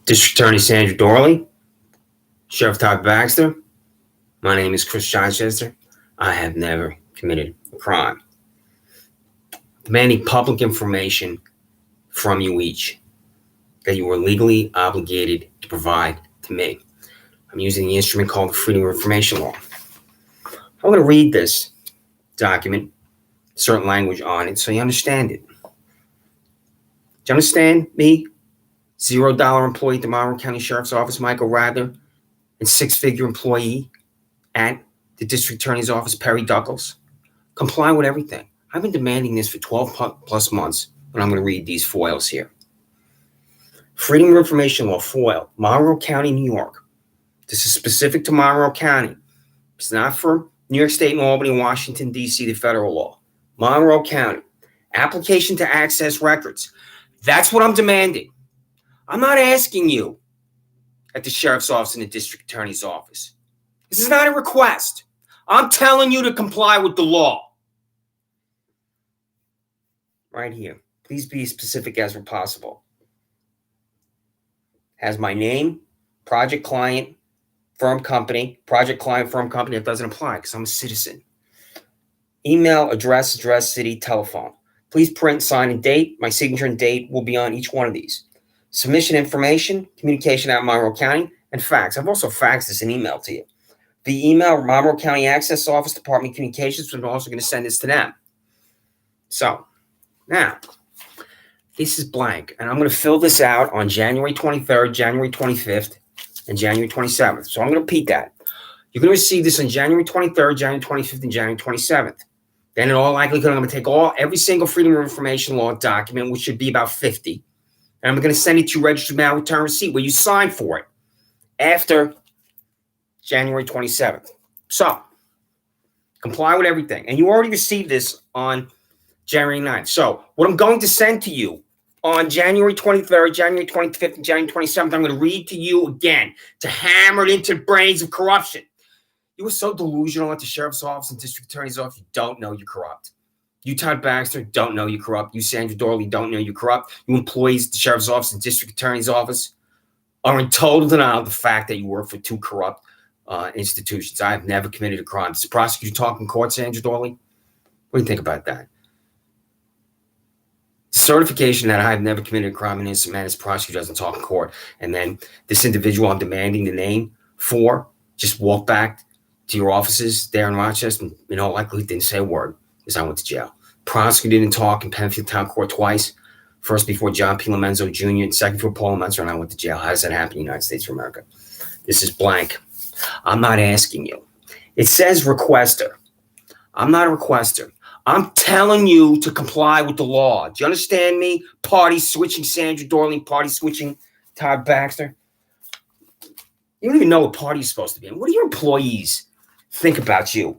District Attorney Sandra Doorley, Sheriff Todd Baxter. My name is Chris Chichester. I have never committed a crime. Demanding public information from you each that you are legally obligated to provide to me. I'm using the instrument called the Freedom of Information Law. I'm going to read this document, certain language on it, so you understand it. Do you understand me? $0 employee at the Monroe County Sheriff's Office, Michael Radler, and six-figure employee at the District Attorney's Office, Perry Duckles. Comply with everything. I've been demanding this for 12 plus months, and I'm going to read these foils here. Freedom of Information Law, foil, Monroe County, New York. This is specific to Monroe County. It's not for New York State and Albany, Washington, D.C., the federal law. Monroe County. Application to access records. That's what I'm demanding. I'm not asking you at the Sheriff's Office and the District Attorney's Office. This is not a request. I'm telling you to comply with the law. Right here. Please be as specific as possible. Has my name, project client, firm company, project client, firm company. That doesn't apply because I'm a citizen. Email, address, city, telephone. Please print, sign, and date. My signature and date will be on each one of these. Submission information, communication at Monroe County, and fax. I've also faxed this and email to you. The email, Monroe County Access Office, Department of Communications, but I'm also going to send this to them. So, now, this is blank, and I'm going to fill this out on January 23rd, January 25th, and January 27th. So I'm going to repeat that. You're going to receive this on January 23rd, January 25th, and January 27th. Then in all likelihood, I'm going to take every single Freedom of Information Law document, which should be about 50, and I'm going to send it to you registered mail return receipt where you sign for it after January 27th. So, comply with everything. And you already received this on January 9th. So, what I'm going to send to you on January 23rd, January 25th, and January 27th, I'm going to read to you again to hammer it into the brains of corruption. You were so delusional at the Sheriff's Office and District Attorney's Office, you don't know you're corrupt. You, Todd Baxter, don't know you're corrupt. You, Sandra Doorley, don't know you're corrupt. You employees at the Sheriff's Office and District Attorney's Office are in total denial of the fact that you work for two corrupt institutions. I have never committed a crime. Does the prosecutor talk in court, Sandra Doorley? What do you think about that? Certification that I have never committed a crime in innocent man, this prosecutor doesn't talk in court. And then this individual I'm demanding the name for just walked back to your offices there in Rochester and in all likelihood didn't say a word because I went to jail. Prosecutor didn't talk in Penfield Town Court twice. First before John P. Lomenzo Jr. and second for Paul Lomenzo, and I went to jail. How does that happen in the United States of America? This is blank. I'm not asking you. It says requester. I'm not a requester. I'm telling you to comply with the law. Do you understand me? Party switching Sandra Doorley, party switching Todd Baxter. You don't even know what party you're supposed to be in. What do your employees think about you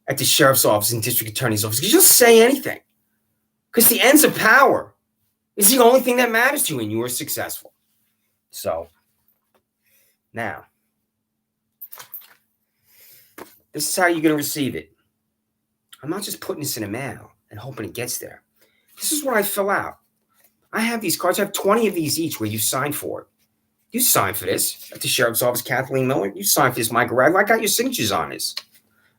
at the Sheriff's Office and District Attorney's Office? You just say anything. Because the ends of power is the only thing that matters to you and you are successful. So, now, this is how you're going to receive it. I'm not just putting this in a mail and hoping it gets there. This is what I fill out. I have these cards. I have 20 of these each where you sign for it. You signed for this at the Sheriff's Office, Kathleen Miller. You signed for this, Michael Radler. I got your signatures on this.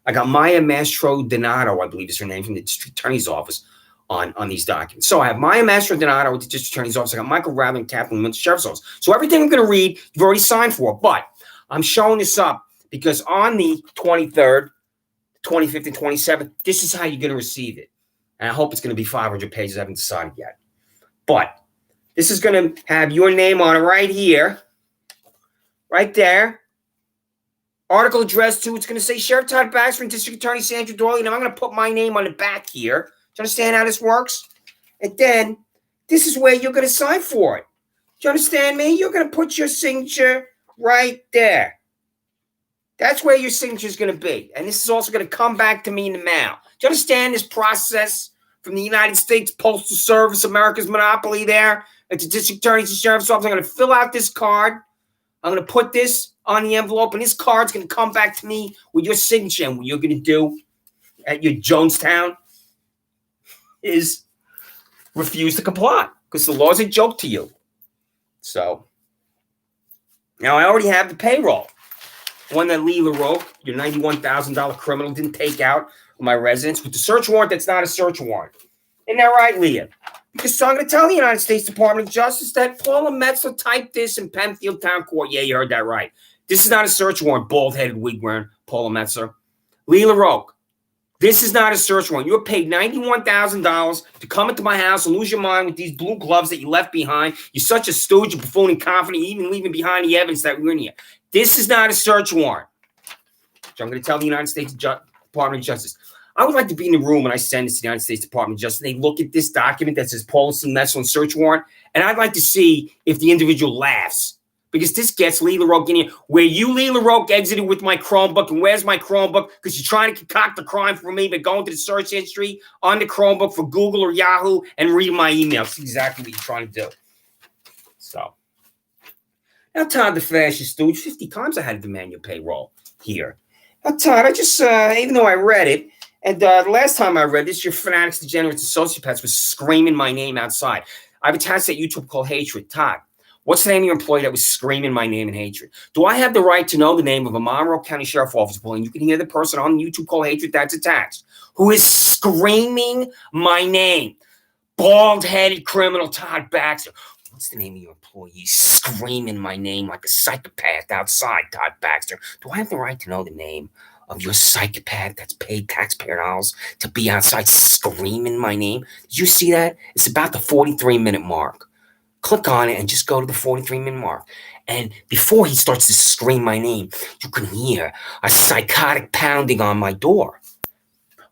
I got Maya Mastro Donato, I believe is her name, from the District Attorney's Office on these documents. So I have Maya Mastro Donato with the District Attorney's Office. I got Michael Radler and Kathleen Miller, Sheriff's Office. So everything I'm going to read, you've already signed for. But I'm showing this up because on the 23rd, 25th, and 27th, this is how you're going to receive it. And I hope it's going to be 500 pages. I haven't decided yet. But this is going to have your name on it right here. Right there. Article addressed to, it's going to say Sheriff Todd Baxter and District Attorney Sandra Doorley. And I'm going to put my name on the back here. Do you understand how this works? And then this is where you're going to sign for it. Do you understand me? You're going to put your signature right there. That's where your signature is going to be. And this is also going to come back to me in the mail. Do you understand this process from the United States Postal Service, America's monopoly there at the District Attorney's and Sheriff's Office? I'm going to fill out this card. I'm going to put this on the envelope, and this card's going to come back to me with your signature. And what you're going to do at your Jonestown is refuse to comply because the law's a joke to you. So Now, I already have the payroll. One that Lee LaRoque, your $91,000 criminal, didn't take out of my residence with the search warrant that's not a search warrant. Isn't that right, Leah? Because so I'm going to tell the United States Department of Justice that Paula Metzler typed this in Penfield Town Court. Yeah, you heard that right. This is not a search warrant, bald-headed wig-wearing Paula Metzler. Lee LaRoque, this is not a search warrant. You were paid $91,000 to come into my house and lose your mind with these blue gloves that you left behind. You're such a stooge, a buffoon, and confident, even leaving behind the evidence that we're in here. This is not a search warrant. So I'm going to tell the United States Department of Justice. I would like to be in the room when I send this to the United States Department of Justice. They look at this document that says Paula C. Metzler search warrant, and I'd like to see if the individual laughs. Because this gets Lee LaRoque in here. Where you, Lee LaRoque, exited with my Chromebook, and where's my Chromebook? Because you're trying to concoct the crime for me, but going to the search history on the Chromebook for Google or Yahoo and reading my emails. That's exactly what you're trying to do. So, now Todd the fascist stooge, 50 times I had to demand your payroll here. Now, Todd, I just, even though I read it, and the last time I read this, your fanatics, degenerates, and sociopaths was screaming my name outside. I've attached that YouTube called Hatred. Todd, what's the name of your employee that was screaming my name in hatred? Do I have the right to know the name of a Monroe County Sheriff Officer employee? And you can hear the person on YouTube called Hatred that's attached, who is screaming my name. Bald-headed criminal Todd Baxter. What's the name of your employee screaming my name like a psychopath outside, Todd Baxter? Do I have the right to know the name of your psychopath that's paid taxpayer dollars to be outside screaming my name? Did you see that? It's about the 43-minute mark. Click on it and just go to the 43-minute mark. And before he starts to scream my name, you can hear a psychotic pounding on my door.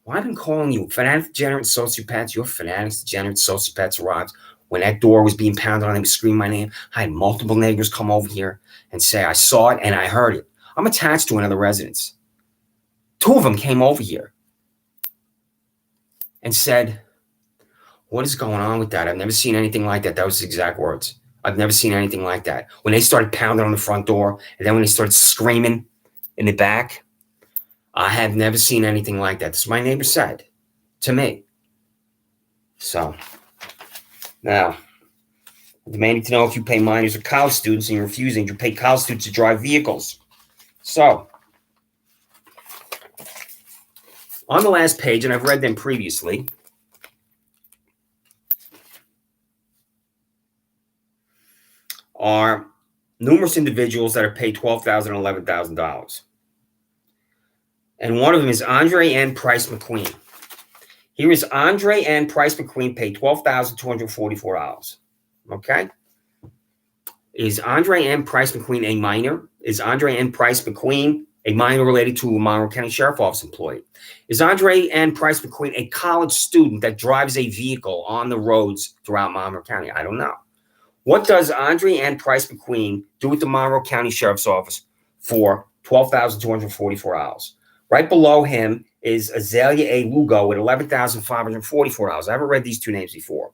Well, I've been calling you fanatic, degenerate, sociopaths. Your fanatics, degenerate, sociopaths arrived. When that door was being pounded on, they would scream my name. I had multiple neighbors come over here and say, I saw it and I heard it. I'm attached to another residence. 2 of them came over here and said, what is going on with that? I've never seen anything like that. That was his exact words. I've never seen anything like that. When they started pounding on the front door, and then when they started screaming in the back, I have never seen anything like that. This is what my neighbor said to me. So, now, I'm demanding to know if you pay minors or college students and you're refusing to pay college students to drive vehicles. So, on the last page, and I've read them previously, are numerous individuals that are paid $12,000 and $11,000. And one of them is Andre N. Price McQueen. Here is Andre N. Price McQueen paid $12,244. Okay? Is Andre N. Price McQueen a minor? Is Andre N. Price McQueen a minor related to a Monroe County Sheriff Office employee? Is Andre N. Price McQueen a college student that drives a vehicle on the roads throughout Monroe County? I don't know. What does Andre N. Price McQueen do with the Monroe County Sheriff's Office for $12,244? Right below him is Azalea A. Lugo with $11,544. I haven't read these 2 names before.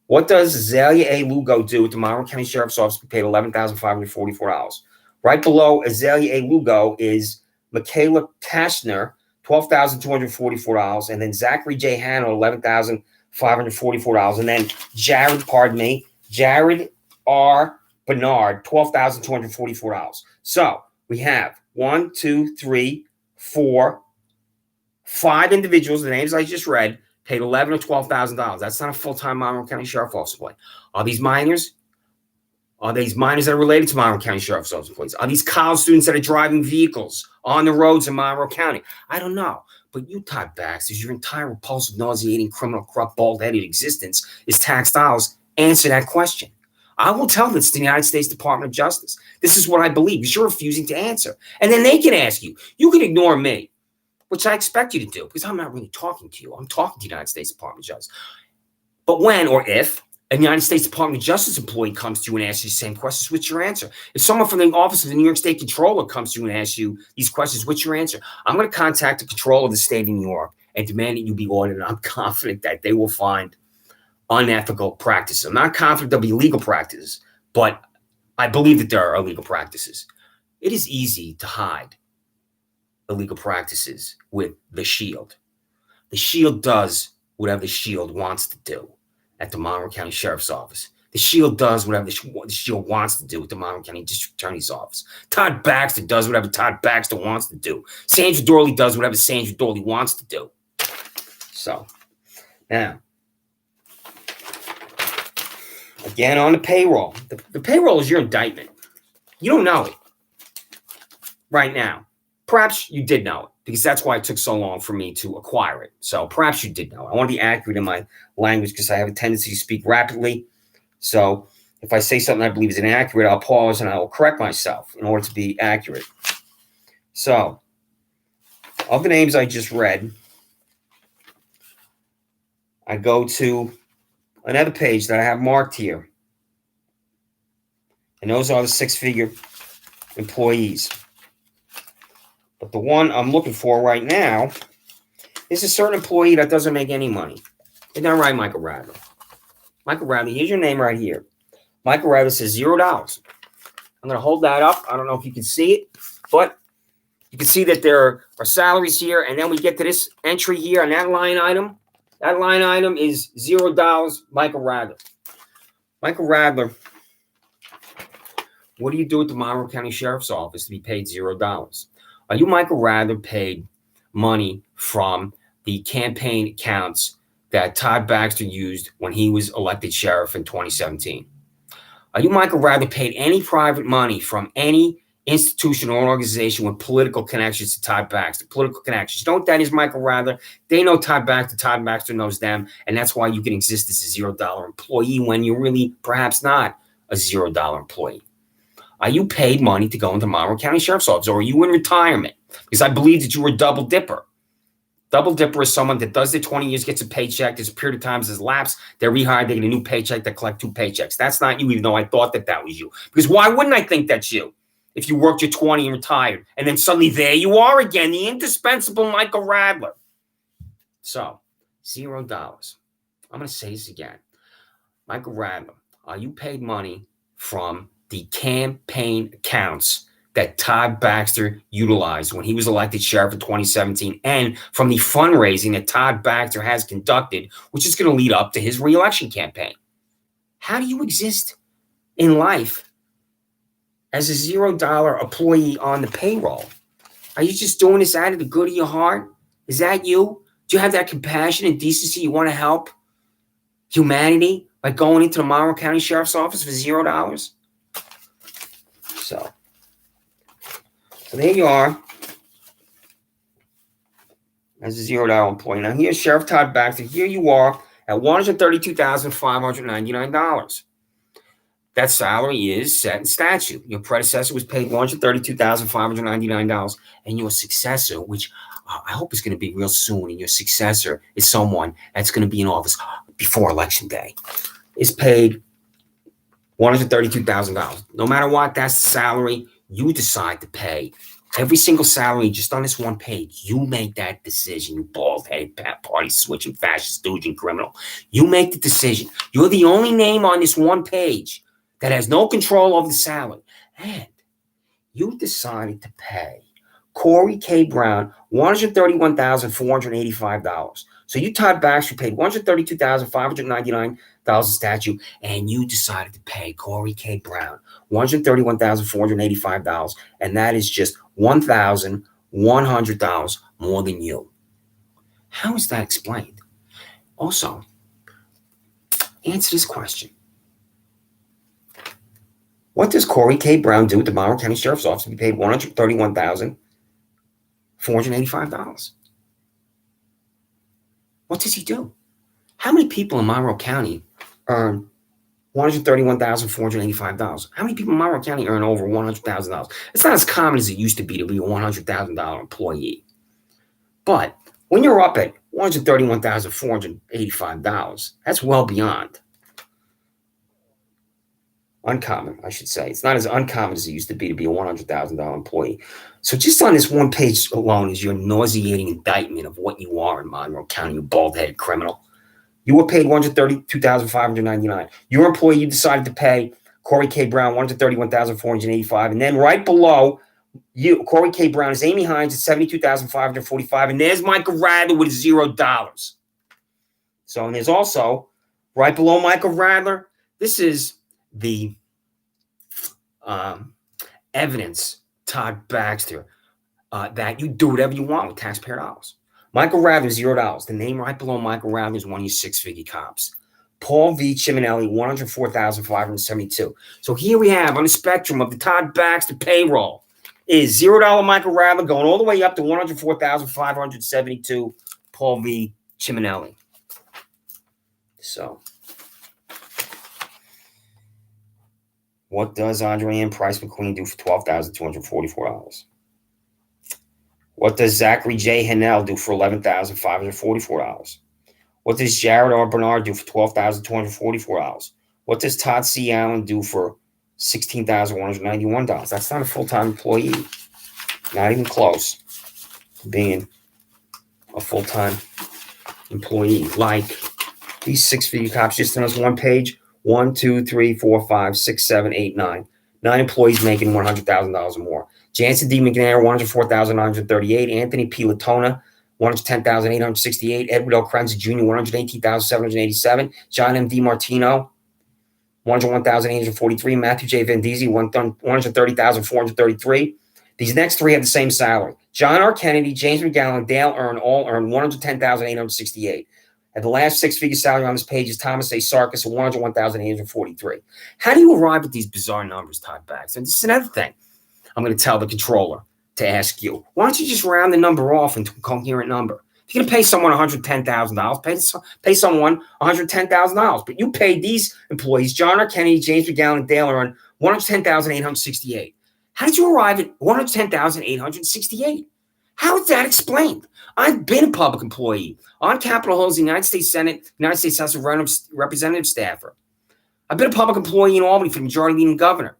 What does Azalea A. Lugo do with the Monroe County Sheriff's Office who paid $11,544? Right below Azalea A. Lugo is Michaela Kashner, $12,244, and then Zachary J. Hanna, $11,544, and then Jared R. Bernard, $12,244. So we have 1, 2, 3, 4, 5 individuals, the names I just read, paid $11,000 or $12,000. That's not a full-time Monroe County Sheriff Office employee. Are these minors? Are these minors that are related to Monroe County Sheriff's Office employees? Are these college students that are driving vehicles on the roads in Monroe County? I don't know. But you, Todd Baxter, your entire repulsive, nauseating, criminal, corrupt, bald-headed existence is tax dollars. Answer that question. I will tell this to the United States Department of Justice. This is what I believe, because you're refusing to answer. And then they can ask you. You can ignore me, which I expect you to do, because I'm not really talking to you. I'm talking to the United States Department of Justice. But when or if a United States Department of Justice employee comes to you and asks you the same questions, what's your answer? If someone from the office of the New York State Controller comes to you and asks you these questions, what's your answer? I'm going to contact the controller of the state of New York and demand that you be audited. I'm confident that they will find unethical practices. I'm not confident there'll be legal practices, but I believe that there are illegal practices. It is easy to hide illegal practices with the Shield. The Shield does whatever the Shield wants to do at the Monroe County Sheriff's Office. The Shield does whatever the Shield wants to do with the Monroe County District Attorney's Office. Todd Baxter does whatever Todd Baxter wants to do. Sandra Doorley does whatever Sandra Doorley wants to do. So, now, again on the payroll. The payroll is your indictment. You don't know it right now. Perhaps you did know it, because that's why it took so long for me to acquire it. So perhaps you did know it. I want to be accurate in my language because I have a tendency to speak rapidly. So if I say something I believe is inaccurate, I'll pause and I will correct myself in order to be accurate. So, of the names I just read, I go to another page that I have marked here. And those are the six-figure employees. But the one I'm looking for right now is a certain employee that doesn't make any money. Isn't that right, Michael Radler? Michael Radler, here's your name right here. Michael Radler says $0. I'm going to hold that up. I don't know if you can see it, but you can see that there are salaries here, and then we get to this entry here on that line item. That line item is $0, Michael Radler. Michael Radler, what do you do at the Monroe County Sheriff's Office to be paid $0? Are you, Michael Radler, paid money from the campaign accounts that Todd Baxter used when he was elected sheriff in 2017? Are you, Michael Radler, paid any private money from any institution or organization with political connections to Todd Baxter? Political connections. You know what that is, Michael Radler? They know Todd Baxter. Todd Baxter knows them. And that's why you can exist as a $0 employee when you're really perhaps not a $0 employee. Are you paid money to go into Monroe County Sheriff's Office, or are you in retirement? Because I believe that you were a double dipper. Double dipper is someone that does their 20 years, gets a paycheck. There's a period of time has lapsed. They're rehired. They get a new paycheck. They collect two paychecks. That's not you, even though I thought that was you. Because why wouldn't I think that's you? If you worked your 20 and retired, and then suddenly there you are again, the indispensable Michael Radler. So, $0. I'm going to say this again. Michael Radler, are you paid money from the campaign accounts that Todd Baxter utilized when he was elected sheriff in 2017, and from the fundraising that Todd Baxter has conducted, which is going to lead up to his reelection campaign? How do you exist in life as a $0 employee on the payroll? Are you just doing this out of the good of your heart? Is that you? Do you have that compassion and decency? You want to help humanity by going into the Monroe County Sheriff's Office for $0? So there you are as a $0 employee. Now here's Sheriff Todd Baxter. Here you are at $132,599. That salary is set in statute. Your predecessor was paid $132,599, and your successor, which I hope is going to be real soon, and your successor is someone that's going to be in office before Election Day, is paid $132,000. No matter what, that's the salary you decide to pay. Every single salary just on this one page, you make that decision, you bald-headed, party-switching, fascist, stooge, and criminal. You make the decision. You're the only name on this one page that has no control over the salary. And you decided to pay Corey K. Brown $131,485. So you, Todd Baxter, paid $132,599 statute, and you decided to pay Corey K. Brown $131,485, and that is just $1,100 more than you. How is that explained? Also, answer this question. What does Corey K. Brown do at the Monroe County Sheriff's Office to be paid $131,485? What does he do? How many people in Monroe County earn $131,485? How many people in Monroe County earn over $100,000? It's not as common as it used to be a $100,000 employee. But when you're up at $131,485, that's well beyond uncommon, I should say. It's not as uncommon as it used to be a $100,000 employee. So just on this one page alone is your nauseating indictment of what you are in Monroe County, you bald-headed criminal. You were paid $132,599. Your employee, you decided to pay Corey K. Brown $131,485. And then right below you, Corey K. Brown, is Amy Hines at $72,545. And there's Michael Radler with $0. So, and there's also, right below Michael Radler, This is the evidence, Todd Baxter, that you do whatever you want with taxpayer dollars. Michael Rather, $0. The name right below Michael Rather is one of your six-figure cops. Paul V. Chiminelli, $104,572. So here we have on the spectrum of the Todd Baxter payroll is $0 Michael Rather going all the way up to $104,572 Paul V. Chiminelli. So what does Andre Ann Price McQueen do for $12,244? What does Zachary J. Hennell do for $11,544? What does Jared R. Bernard do for $12,244? What does Todd C. Allen do for $16,191? That's not a full-time employee. Not even close to being a full-time employee. Like these six-figure cops just on this one page. 1, 2, 3, 4, 5, 6, 7, 8, 9. 9 employees making $100,000 or more. Jansen D. McNair, $104,938. Anthony P. Latona, $110,868. Edward L. Krenz Jr., $118,787. John M. D. Martino, $101,843. Matthew J. Vendizi, $130,433. These next three have the same salary. John R. Kennedy, James McGowan, Dale Earn all earned $110,868. And the last six-figure salary on this page is Thomas A. Sarkis at $101,843. How do you arrive at these bizarre numbers, Todd Baxter? And this is another thing I'm going to tell the controller to ask you. Why don't you just round the number off into a coherent number? If you're going to pay someone $110,000, pay someone $110,000. But you paid these employees, John R. Kennedy, James McGowan, and Dale Earn, $110,868. How did you arrive at $110,868? How is that explained? I've been a public employee on Capitol Hill as the United States Senate, United States House of Representative staffer. I've been a public employee in Albany for the majority leading governor.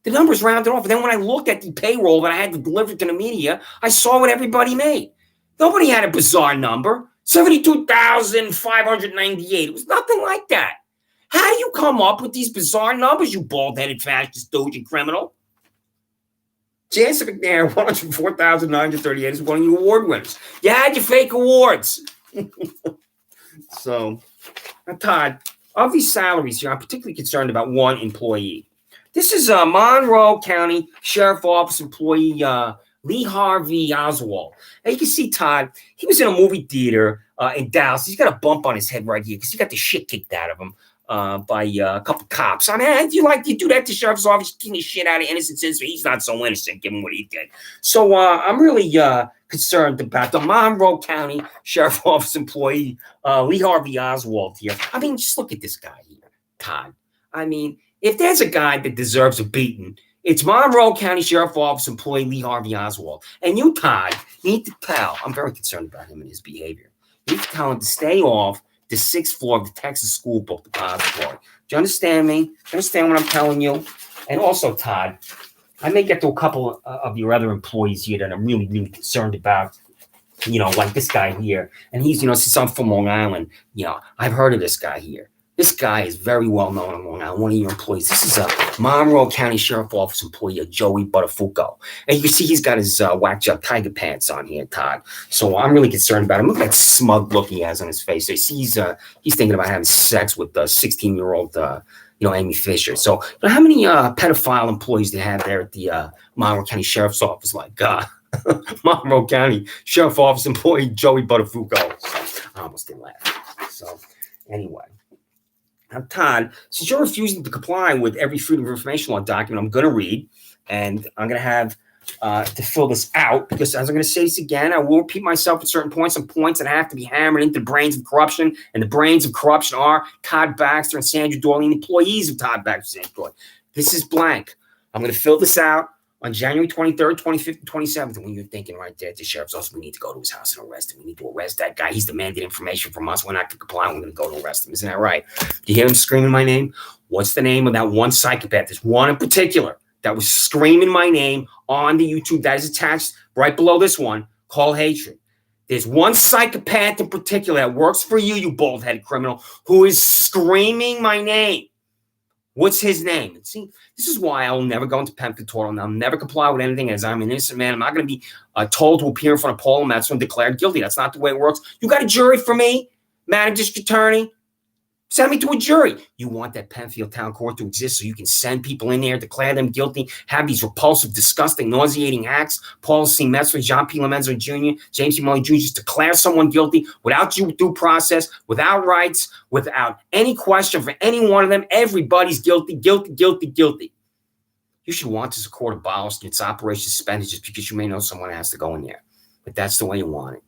The numbers rounded off. And then when I looked at the payroll that I had to deliver to the media, I saw what everybody made. Nobody had a bizarre number. 72,598. It was nothing like that. How do you come up with these bizarre numbers, you bald-headed fascist doge and criminal? Jansen McNair, $104,938 is one of your award winners. You had your fake awards. So, Todd, of these salaries here, I'm particularly concerned about one employee. This is Monroe County Sheriff Office employee Lee Harvey Oswald. And you can see Todd, he was in a movie theater in Dallas. He's got a bump on his head right here because he got the shit kicked out of him by a couple cops. I mean, you do that to sheriff's office, kicking the shit out of innocent citizens. He's not so innocent, given what he did. So I'm really concerned about the Monroe County Sheriff Office employee Lee Harvey Oswald here. I mean, just look at this guy here, Todd. I mean, if there's a guy that deserves a beating, it's Monroe County Sheriff Office employee Lee Harvey Oswald. And you, Todd, need to tell, I'm very concerned about him and his behavior. You need to tell him to stay off the 6th floor of the Texas School Book Depository. Do you understand me? Do you understand what I'm telling you? And also, Todd, I may get to a couple of your other employees here that I'm really, really concerned about. You know, like this guy here. And he's, since I'm from Long Island, I've heard of this guy here. This guy is very well known on Long Island, one of your employees. This is a Monroe County Sheriff Office employee, Joey Buttafuoco. And you can see he's got his whacked up tiger pants on here, Todd. So I'm really concerned about him. Look at that smug look he has on his face. So you see he's thinking about having sex with the 16-year-old, Amy Fisher. So how many pedophile employees do you have there at the Monroe County Sheriff's Office? Like Monroe County Sheriff Office employee Joey Buttafuoco. I almost didn't laugh. So anyway. Now, Todd, since you're refusing to comply with every Freedom of Information Law document I'm going to read, and I'm going to have to fill this out, because as I'm going to say this again, I will repeat myself at certain points, some points that have to be hammered into the brains of corruption, and the brains of corruption are Todd Baxter and Sandra Doorley, and employees of Todd Baxter and Sandra Doorley. This is blank. I'm going to fill this out on January 23rd, 25th, and 27th, and when you're thinking right there at the sheriff's office, we need to go to his house and arrest him. We need to arrest that guy. He's demanded information from us. We're not going to comply. We're going to go to arrest him. Isn't that right? Do you hear him screaming my name? What's the name of that one psychopath? There's one in particular that was screaming my name on the YouTube that is attached right below this one, called Hatred. There's one psychopath in particular that works for you, you bald-headed criminal, who is screaming my name. What's his name? And see, this is why I will never go into Pemphitortal, and I'll never comply with anything, as I'm an innocent man. I'm not going to be told to appear in front of Paul Metz and declared guilty. That's not the way it works. You got a jury for me, Madam District Attorney? Send me to a jury. You want that Penfield Town Court to exist so you can send people in there, declare them guilty, have these repulsive, disgusting, nauseating acts. Paul C. Metzler, John P. Lomenzo Jr., James C. Molly Jr. just declare someone guilty without due process, without rights, without any question for any one of them. Everybody's guilty, guilty, guilty, guilty. You should want this court abolished, its operation suspended just because you may know someone has to go in there. But that's the way you want it.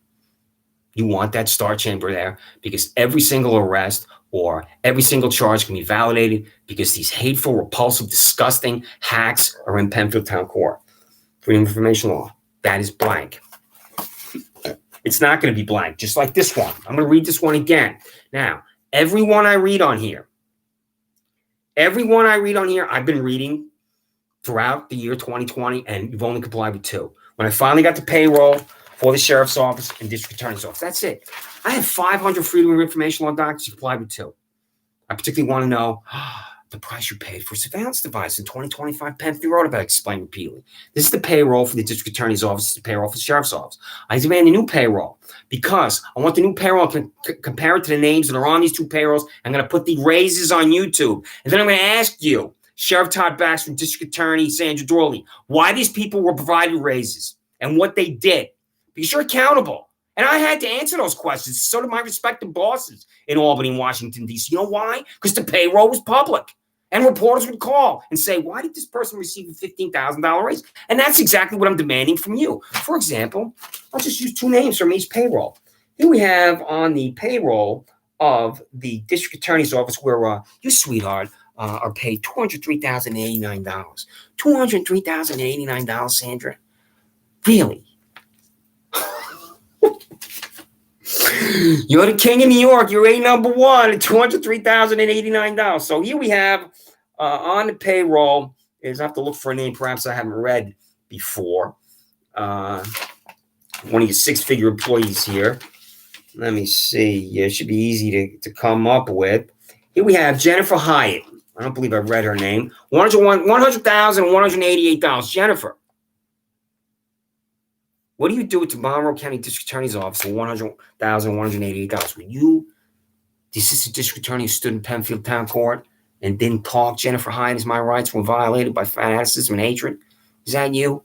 You want that star chamber there because every single arrest or every single charge can be validated because these hateful, repulsive, disgusting hacks are in Penfield Town Court. Freedom of Information Law. That is blank. It's not going to be blank, just like this one. I'm going to read this one again. Now, everyone I read on here, I've been reading throughout the year 2020, and you've only complied with 2. When I finally got the payroll for the sheriff's office and district attorney's office, that's it. I have 500 Freedom of Information Law documents. You complied with 2. I particularly want to know the price you paid for a surveillance device in 2025 Penfield Road. About explain repeatedly. This is the payroll for the district attorney's office, the payroll for the sheriff's office. I demand a new payroll because I want the new payroll to compare it to the names that are on these 2 payrolls. I'm going to put the raises on YouTube. And then I'm going to ask you, Sheriff Todd Baxter and District Attorney Sandra Doorley, why these people were provided raises and what they did. Because you're accountable. And I had to answer those questions. So did my respective bosses in Albany and Washington, D.C. You know why? Because the payroll was public. And reporters would call and say, why did this person receive a $15,000 raise? And that's exactly what I'm demanding from you. For example, I'll just use 2 names from each payroll. Here we have on the payroll of the district attorney's office where you, sweetheart, are paid $203,089. $203,089, Sandra? Really? You're the king of New York. You're number 1 at $203,089. So here we have on the payroll is I have to look for a name perhaps I haven't read before. One of your 6-figure employees here. Let me see. It should be easy to come up with. Here we have Jennifer Hyatt. I don't believe I've read her name. $100,188. Jennifer. What do you do at the Monroe County District Attorney's Office for $100,188? Were you the assistant district attorney who stood in Penfield Town Court and didn't talk Jennifer Hyatt as my rights were violated by fanaticism and hatred? Is that you?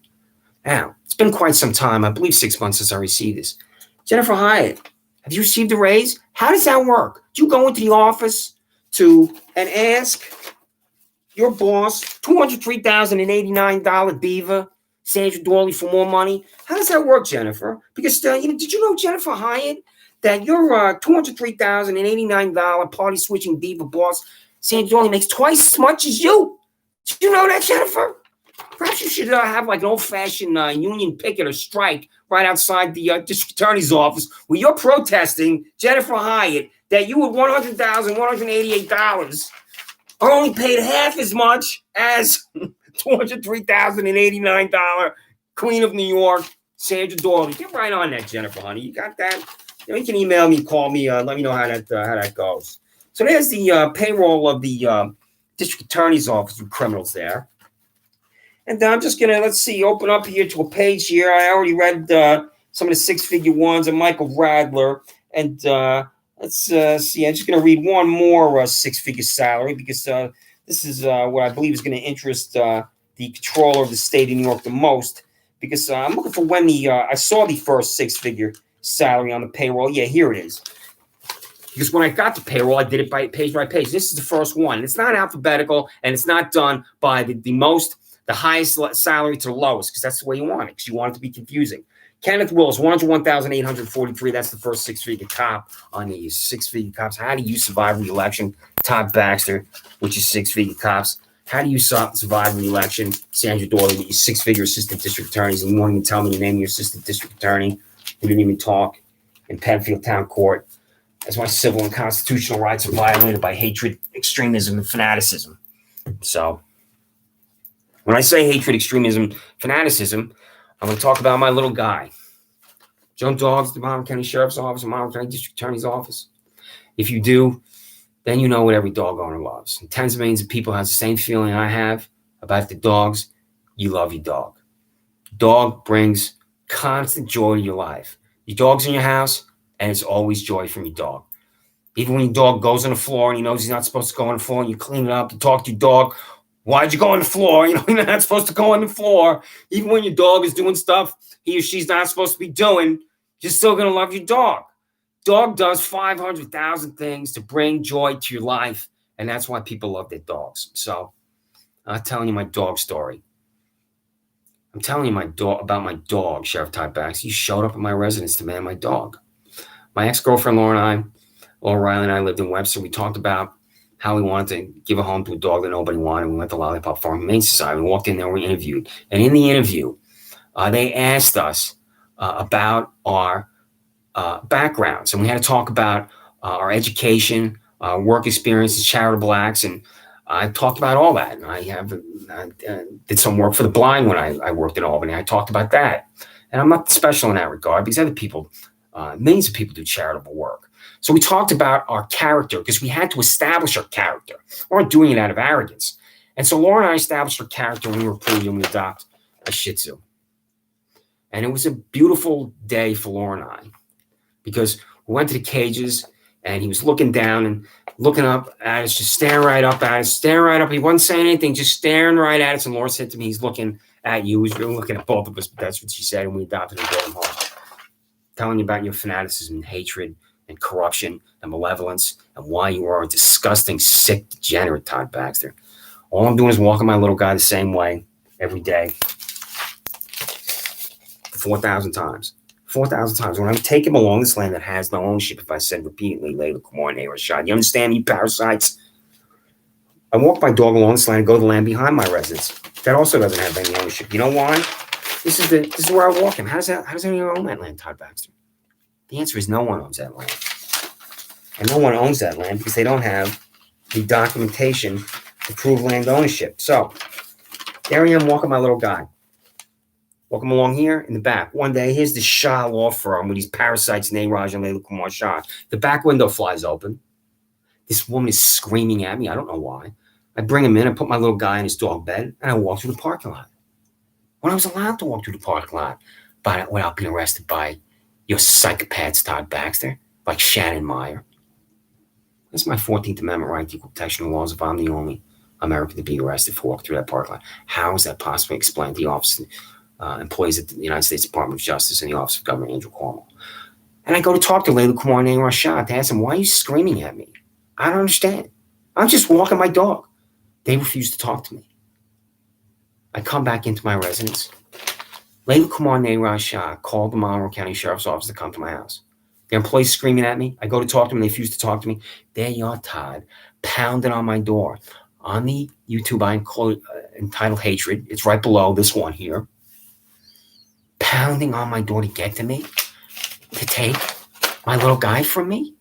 Now, it's been quite some time. I believe 6 months since I received this. Jennifer Hyatt, have you received a raise? How does that work? Do you go into the office and ask your boss, $203,089 beaver, Sandra Doorley, for more money? How does that work, Jennifer? Because did you know, Jennifer Hyatt, that your $203,089 party switching beaver boss, Sandra Doorley, makes twice as much as you? Did you know that, Jennifer? Perhaps you should have like an old-fashioned union picket or strike right outside the district attorney's office where you're protesting, Jennifer Hyatt, that you at $100,188 are only paid half as much as $203,089 Queen of New York, Sandra Doorley. Get right on that, Jennifer, honey. You got that? You can email me, call me, let me know how that goes. So there's the payroll of the district attorney's office with criminals there. And I'm just going to, open up here to a page here. I already read some of the 6-figure ones of Michael Radler. And let's see. I'm just going to read one more 6-figure salary because this is what I believe is going to interest the controller of the state of New York the most. Because I'm looking for when I saw the first 6-figure salary on the payroll. Yeah, here it is. Because when I got the payroll, I did it by page. This is the first one. It's not alphabetical, and it's not done by the highest salary to the lowest, because that's the way you want it, because you want it to be confusing. Kenneth Willis, $101,843. That's the first 6-figure cop on the 6-figure cops. How do you survive the election? Todd Baxter, which is 6-figure cops. How do you survive the election? Sandra Doorley, with your 6-figure assistant district attorneys, and you won't even tell me the name of your assistant district attorney who didn't even talk in Penfield Town Court. As my civil and constitutional rights are violated by hatred, extremism, and fanaticism. So, when I say hatred, extremism, fanaticism, I'm going to talk about my little guy. Jump dogs, the Monroe County Sheriff's Office, and Monroe County District Attorney's Office. If you do, then you know what every dog owner loves. And tens of millions of people have the same feeling I have about the dogs. You love your dog. Dog brings constant joy to your life. Your dog's in your house, and it's always joy from your dog. Even when your dog goes on the floor and he knows he's not supposed to go on the floor, and you clean it up, you talk to your dog. Why'd you go on the floor? You're not supposed to go on the floor. Even when your dog is doing stuff he or she's not supposed to be doing, you're still going to love your dog. Dog does 500,000 things to bring joy to your life, and that's why people love their dogs. So I'm telling you my dog story. I'm telling you about my dog, Sheriff Todd Baxter. He showed up at my residence to man my dog. My ex-girlfriend Laura Riley and I lived in Webster. We talked about how we wanted to give a home to a dog that nobody wanted. We went to Lollipop Farm Humane Society. We walked in there, we interviewed. And in the interview, they asked us about our backgrounds. And we had to talk about our education, work experiences, charitable acts. And I talked about all that. And I did some work for the blind when I worked in Albany. I talked about that. And I'm not special in that regard because other people, millions of people do charitable work. So we talked about our character because we had to establish our character. We weren't doing it out of arrogance. And so Laura and I established our character when we were approved and we adopted a Shih Tzu. And it was a beautiful day for Laura and I because we went to the cages and he was looking down and looking up at us, just staring right up at us, staring right up. He wasn't saying anything, just staring right at us. And Laura said to me, he's looking at you. He's really looking at both of us, but that's what she said. And we adopted him and brought him home. Telling you about your fanaticism and hatred and corruption and malevolence and why you are a disgusting, sick, degenerate, Todd Baxter. All I'm doing is walking my little guy the same way every day 4,000 times. 4,000 times. When I take him along this land that has no ownership, if I said repeatedly, Layla, Kumar, Rashad, you understand me, parasites? I walk my dog along this land and go to the land behind my residence. That also doesn't have any ownership. You know why? This is where I walk him. How does anyone own that land, Todd Baxter? The answer is no one owns that land. And no one owns that land because they don't have the documentation to prove land ownership. So there I am walking my little guy. Walking along here in the back. One day, here's the Shah law firm with these parasites, Raj and Layla Kumar Shah. The back window flies open. This woman is screaming at me. I don't know why. I bring him in. I put my little guy in his dog bed, and I walk through the parking lot. When I was allowed to walk through the parking lot without being arrested by your psychopaths, Todd Baxter, like Shannon Meyer. That's my 14th Amendment right to equal protection of laws if I'm the only American to be arrested for walking through that parking lot. How is that possibly explained to the office, employees at the United States Department of Justice and the Office of Governor Andrew Cuomo? And I go to talk to Layla Kumar and Rashad to ask them, why are you screaming at me? I don't understand. I'm just walking my dog. They refuse to talk to me. I come back into my residence. Layla Kumar and Rashad called the Monroe County Sheriff's Office to come to my house. The employees screaming at me. I go to talk to them. They refuse to talk to me. There you are, Todd, pounding on my door. On the YouTube, I entitled Hatred. It's right below this one here. Pounding on my door to get to me, to take my little guy from me.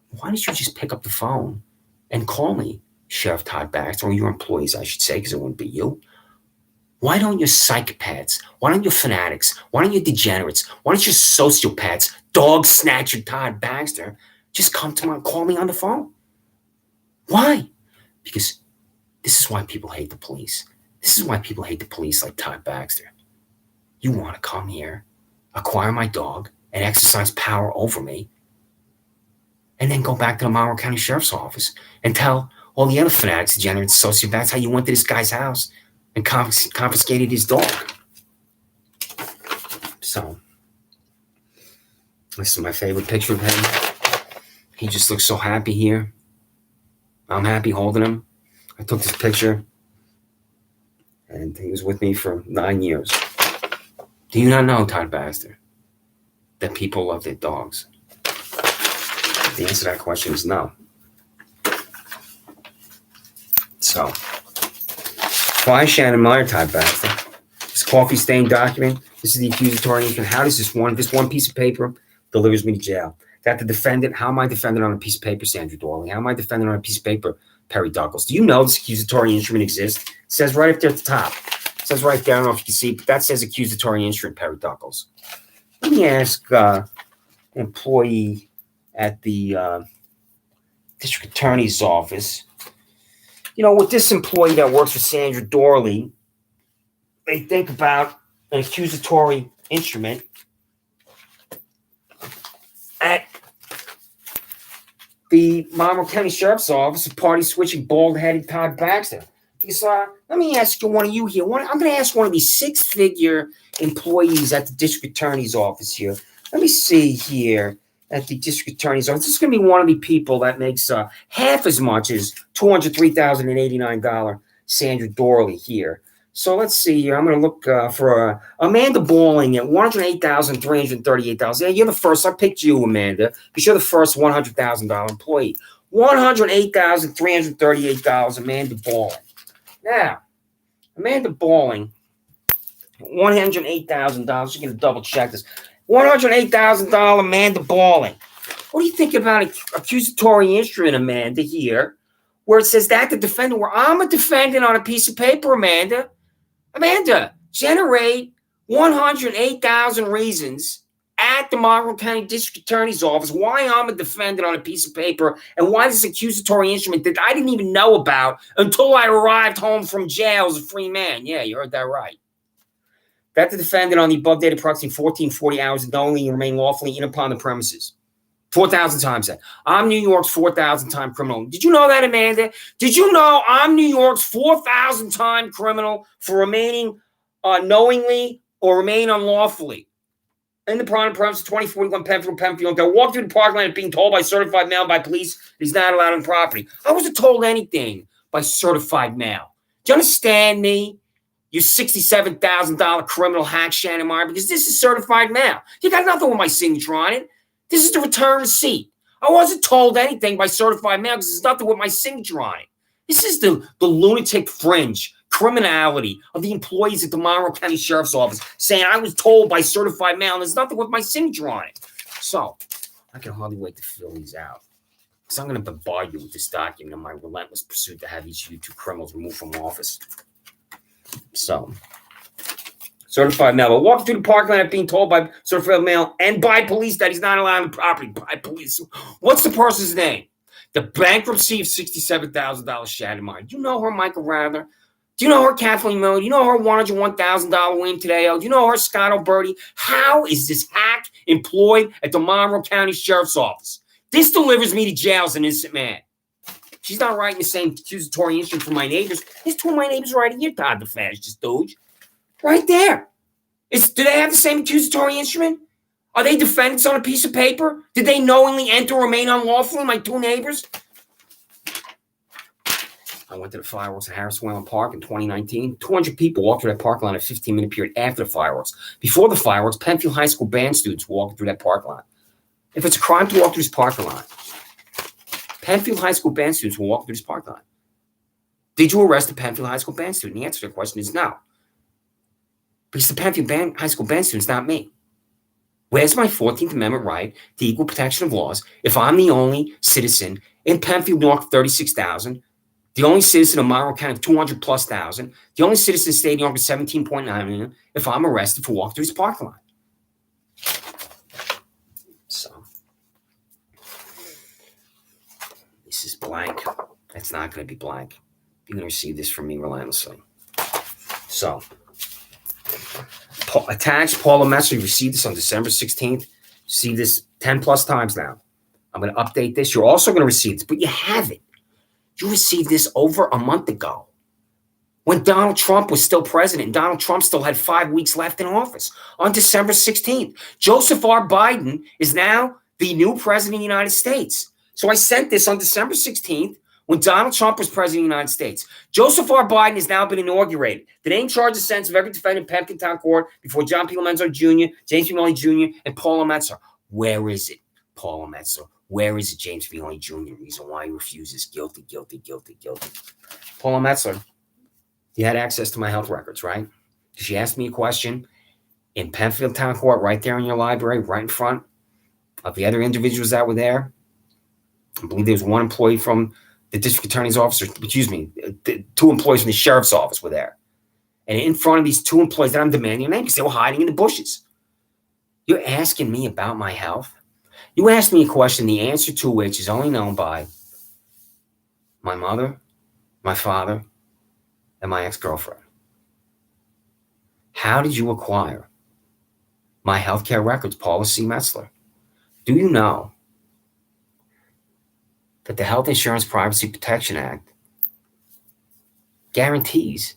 Why don't you just pick up the phone and call me, Sheriff Todd Baxter, or your employees, I should say, because it wouldn't be you. Why don't your psychopaths, why don't your fanatics, why don't your degenerates, why don't your sociopaths, dog snatcher Todd Baxter, just call me on the phone? Why? Because this is why people hate the police. This is why people hate the police like Todd Baxter. You want to come here, acquire my dog, and exercise power over me, and then go back to the Monroe County Sheriff's Office and tell all the other fanatics, degenerates, sociopaths how you went to this guy's house and confiscated his dog. So, this is my favorite picture of him. He just looks so happy here. I'm happy holding him. I took this picture, and he was with me for 9 years. Do you not know, Todd Baxter, that people love their dogs? The answer to that question is no. So, why Shannon Meyer, Todd Baxter? This coffee stain document. This is the accusatory instrument. How does this one piece of paper delivers me to jail? That the defendant, how am I defendant on a piece of paper, Sandra Doorley? How am I defendant on a piece of paper, Perry Douglas? Do you know this accusatory instrument exists? It says right up there at the top. It says right there, I don't know if you can see, but that says accusatory instrument, Perry Douglas. Let me ask an employee at the district attorney's office. You know, with this employee that works for Sandra Doorley, they think about an accusatory instrument at the Monroe County Sheriff's Office of party switching bald-headed Todd Baxter. Because let me ask you, one of you here. I'm going to ask one of these six-figure employees at the district attorney's office here. Let me see here at the district attorney's office. This is going to be one of the people that makes half as much as $203,089 Sandra Doorley here. So let's see here. I'm going to look for Amanda Balling at $108,338. Yeah, you're the first. I picked you, Amanda, because you're the first $100,000 employee. $108,338, Amanda Balling. Now, Amanda Balling, $108,000. You're going to double check this. $108,000 Amanda Balling. What do you think about an accusatory instrument, Amanda, here, where it says that the defendant, where I'm a defendant on a piece of paper, Amanda? Amanda, generate 108,000 reasons at the Monroe County District Attorney's Office why I'm a defendant on a piece of paper and why this accusatory instrument that I didn't even know about until I arrived home from jail as a free man. Yeah, you heard that right. That the defendant on the above dated approximately 1440 hours knowingly remain lawfully in upon the premises. 4,000 times that. I'm New York's 4,000 time criminal. Did you know that, Amanda? Did you know I'm New York's 4,000 time criminal for remaining knowingly or remain unlawfully in the prime premises 2041 Penfield. I walked through the parking lot being told by certified mail by police he's not allowed on the property. I wasn't told anything by certified mail. Do you understand me? You $67,000 criminal hack, Shannon Meyer, because this is certified mail. You got nothing with my signature on it. This is the return receipt. I wasn't told anything by certified mail because there's nothing with my signature on it. This is the lunatic fringe criminality of the employees at the Monroe County Sheriff's Office saying I was told by certified mail and there's nothing with my signature on it. So I can hardly wait to fill these out. So I'm going to bombard you with this document in my relentless pursuit to have these YouTube criminals removed from office. So, certified mail. But walking through the parking lot being told by certified mail and by police that he's not allowed on the property. By police. What's the person's name? The bankruptcy of $67,000 Shannon Meyer. Do you know her, Michael Rather? Do you know her, Kathleen Miller? Do you know her $101,000 William Tadeo? Do you know her, Scott Alberti? How is this hack employed at the Monroe County Sheriff's Office? This delivers me to jail as an innocent man. She's not writing the same accusatory instrument for my neighbors. There's two of my neighbors right here, Todd the fascist Doge. Right there. Do they have the same accusatory instrument? Are they defendants on a piece of paper? Did they knowingly enter or remain unlawfully, my two neighbors? I went to the fireworks at Harris Whalen Park in 2019. 200 people walked through that parking lot in a 15-minute period after the fireworks. Before the fireworks, Penfield High School band students walked through that parking lot. If it's a crime to walk through this parking lot, Penfield High School band students will walk through this parking lot. Did you arrest a Penfield High School band student? The answer to the question is no. Because the Penfield High School band student's not me. Where's my 14th Amendment right to equal protection of laws if I'm the only citizen in Penfield, New York, 36,000, the only citizen of Monroe County of 200+ thousand, the only citizen in the state of New York of 17.9 million, if I'm arrested for walking through this parking lot? So, this is blank. It's not going to be blank. You're going to receive this from me relentlessly. So, attached, Paula Messer, you received this on December 16th. See this 10+ times now. I'm going to update this. You're also going to receive this, but you have it. You received this over a month ago when Donald Trump was still president and Donald Trump still had 5 weeks left in office on December 16th. Joseph R. Biden is now the new president of the United States. So I sent this on December 16th when Donald Trump was president of the United States. Joseph R. Biden has now been inaugurated. The name, charge, and sentence of every defendant in Pemberton Town Court before John P. Lomenzo Jr., James P. Maloney Jr., and Paula Metzler. Where is it, Paula Metzler? Where is it, James P. Maloney Jr.? Reason why he refuses. Guilty, guilty, guilty, guilty. Paula Metzler, you had access to my health records, right? She asked me a question in Penfield Town Court, right there in your library, right in front of the other individuals that were there. I believe there was one employee from the district attorney's office, two employees from the sheriff's office were there. And in front of these two employees that I'm demanding their name because they were hiding in the bushes. You're asking me about my health? You asked me a question, the answer to which is only known by my mother, my father, and my ex-girlfriend. How did you acquire my healthcare records, Paula C. Metzler? Do you know that the Health Insurance Privacy Protection Act guarantees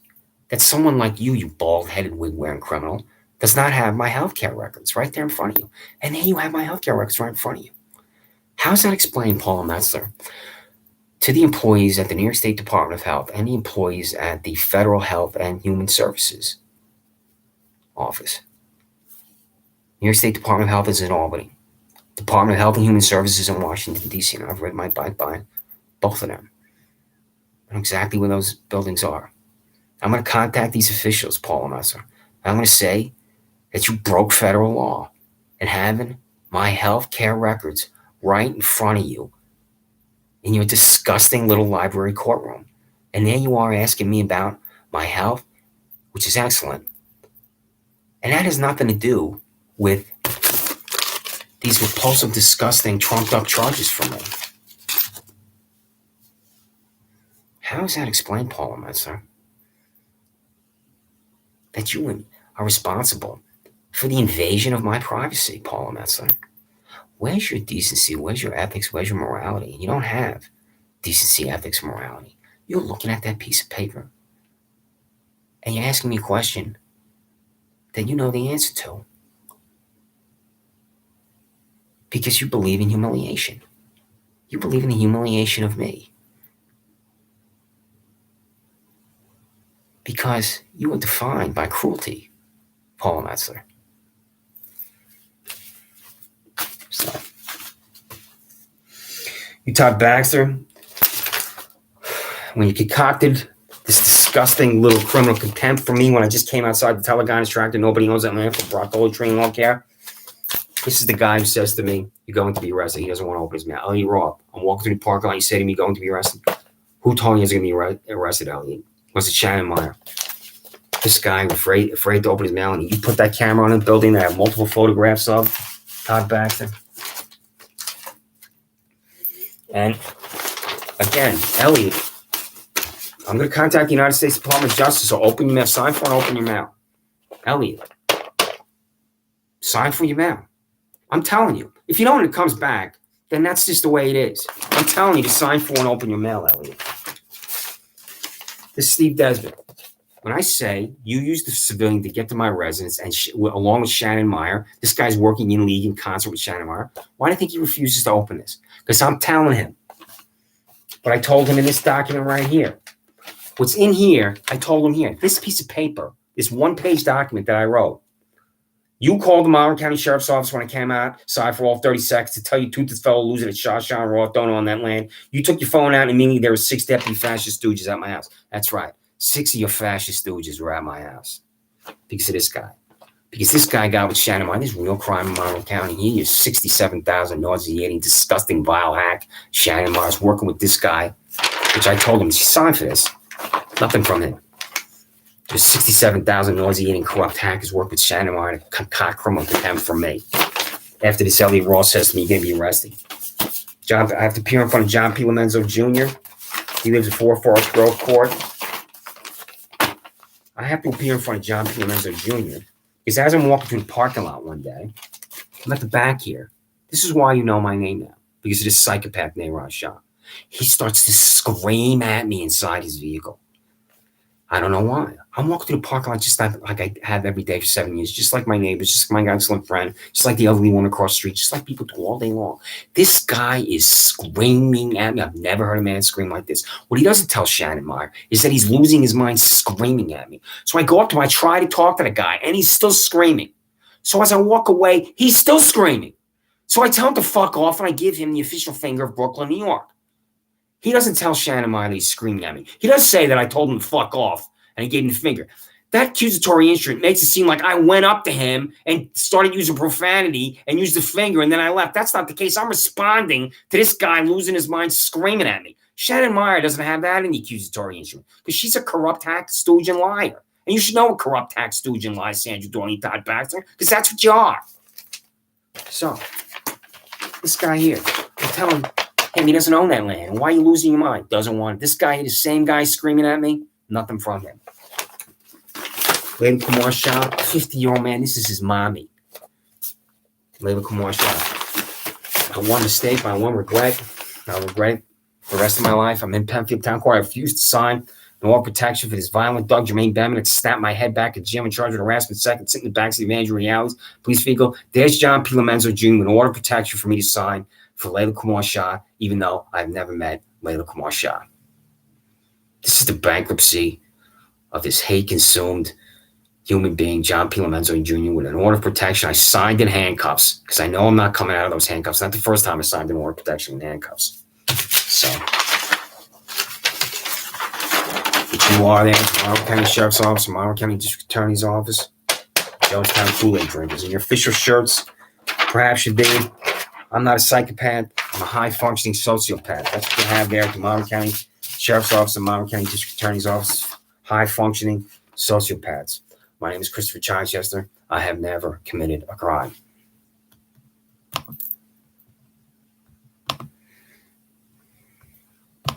that someone like you bald-headed, wig-wearing criminal, does not have my healthcare records right there in front of you. And then you have my healthcare records right in front of you. How does that explain, Paula Metzler, to the employees at the New York State Department of Health and the employees at the Federal Health and Human Services Office? New York State Department of Health is in Albany. Department of Health and Human Services in Washington, D.C., and I've ridden my bike by both of them. I know exactly where those buildings are. I'm going to contact these officials, Paula Metzler. I'm going to say that you broke federal law and having my health care records right in front of you in your disgusting little library courtroom. And there you are asking me about my health, which is excellent. And that has nothing to do with these repulsive, disgusting, trumped-up charges for me. How does that explain, Paula Metzler, that you are responsible for the invasion of my privacy, Paula Metzler? Where's your decency? Where's your ethics? Where's your morality? You don't have decency, ethics, morality. You're looking at that piece of paper and you're asking me a question that you know the answer to because you believe in humiliation. You believe in the humiliation of me because you were defined by cruelty, Paula Metzler. So, you, Todd Baxter, when you concocted this disgusting little criminal contempt for me when I just came outside the Telegon's tractor, nobody owns that land for broccoli tree and lawn care. This is the guy who says to me, "You're going to be arrested." He doesn't want to open his mouth. Elliot Roth, I'm walking through the parking lot. You say to me, "You're going to be arrested." Who told you he was going to be arrested, Elliot? Was it Shannon Meyer? This guy afraid to open his mouth, and you put that camera on a building that I have multiple photographs of, Todd Baxter. And again, Elliot, I'm going to contact the United States Department of Justice, so open your mouth. Sign for and open your mouth. Elliot, sign for your mouth. I'm telling you. If you don't and it comes back, then that's just the way it is. I'm telling you to sign for and open your mail, Elliot. This is Steve Desmond. When I say you use the civilian to get to my residence and along with Shannon Meyer, this guy's working in league in concert with Shannon Meyer, why do you think he refuses to open this? Because I'm telling him. But I told him in this document right here. What's in here, I told him here. This piece of paper, this one-page document that I wrote. You called the Monroe County Sheriff's Office when I came outside for all 30 seconds to tell you Toothless fellow losing at Shawshaw and Roth don't own that land. You took your phone out and immediately there were 6 deputy fascist stooges at my house. That's right. 6 of your fascist stooges were at my house because of this guy. Because this guy got with Shannon Meyer. There's real crime in Monroe County. He is 67,000 nauseating, disgusting, vile hack. Shannon Meyer's working with this guy, which I told him to sign for this. Nothing from him. Just 67,000 nauseating, corrupt hackers work with Shannon Meyer to concoct criminal contempt from me. After this, Elliot Ross says to me, "You're going to be arrested." I have to appear in front of John P. Lomenzo Jr. He lives at 4 Forest Grove Court. I have to appear in front of John P. Lomenzo Jr. because as I'm walking through the parking lot one day, I'm at the back here. This is why you know my name now, because of this psychopath named Raj Shah. He starts to scream at me inside his vehicle. I don't know why. I'm walking through the parking lot just like I have every day for 7 years, just like my neighbors, just like my excellent friend, just like the elderly woman across the street, just like people do all day long. This guy is screaming at me. I've never heard a man scream like this. What he doesn't tell Shannon Meyer is that he's losing his mind screaming at me. So I go up to him, I try to talk to the guy, and he's still screaming. So as I walk away, he's still screaming. So I tell him to fuck off, and I give him the official finger of Brooklyn, New York. He doesn't tell Shannon Meyer that he's screaming at me. He does say that I told him to fuck off and he gave him the finger. That accusatory instrument makes it seem like I went up to him and started using profanity and used the finger and then I left. That's not the case. I'm responding to this guy losing his mind screaming at me. Shannon Meyer doesn't have that in the accusatory instrument because she's a corrupt hack, stooge, and liar. And you should know a corrupt hack, stooge, and liar, Sandra, Doorley, Todd, Baxter, because that's what you are. So, this guy here, I tell him, hey, he doesn't own that land. And why are you losing your mind? Doesn't want it. This guy, the same guy screaming at me, nothing from him. Labor Kumar Shah, 50-year-old man, this is his mommy. Labor Kumar Shah. My one mistake, my one regret, I regret it. for the rest of my life. I'm in Penfield Town Court. I refuse to sign an order of protection for this violent Doug Jermaine Benman to snap my head back at Jim in charge of harassment second, sitting in the backseat of Andrew Realities. Police vehicle. There's John P. Lomenzo Jr. with an order of protection for me to sign for Layla Kumar Shah, even though I've never met Layla Kumar Shah. This is the bankruptcy of this hate-consumed human being, John P. Lomenzo Jr., with an order of protection. I signed in handcuffs because I know I'm not coming out of those handcuffs. Not the first time I signed an order of protection in handcuffs. So, if you are there at the Monroe County Sheriff's Office, Monroe County District Attorney's Office, Jonestown Kool-Aid drinkers, and your official shirts perhaps should be, I'm not a psychopath, I'm a high-functioning sociopath. That's what you have there at the Monroe County Sheriff's Office and Monroe County District Attorney's Office, high-functioning sociopaths. My name is Christopher Chichester. I have never committed a crime.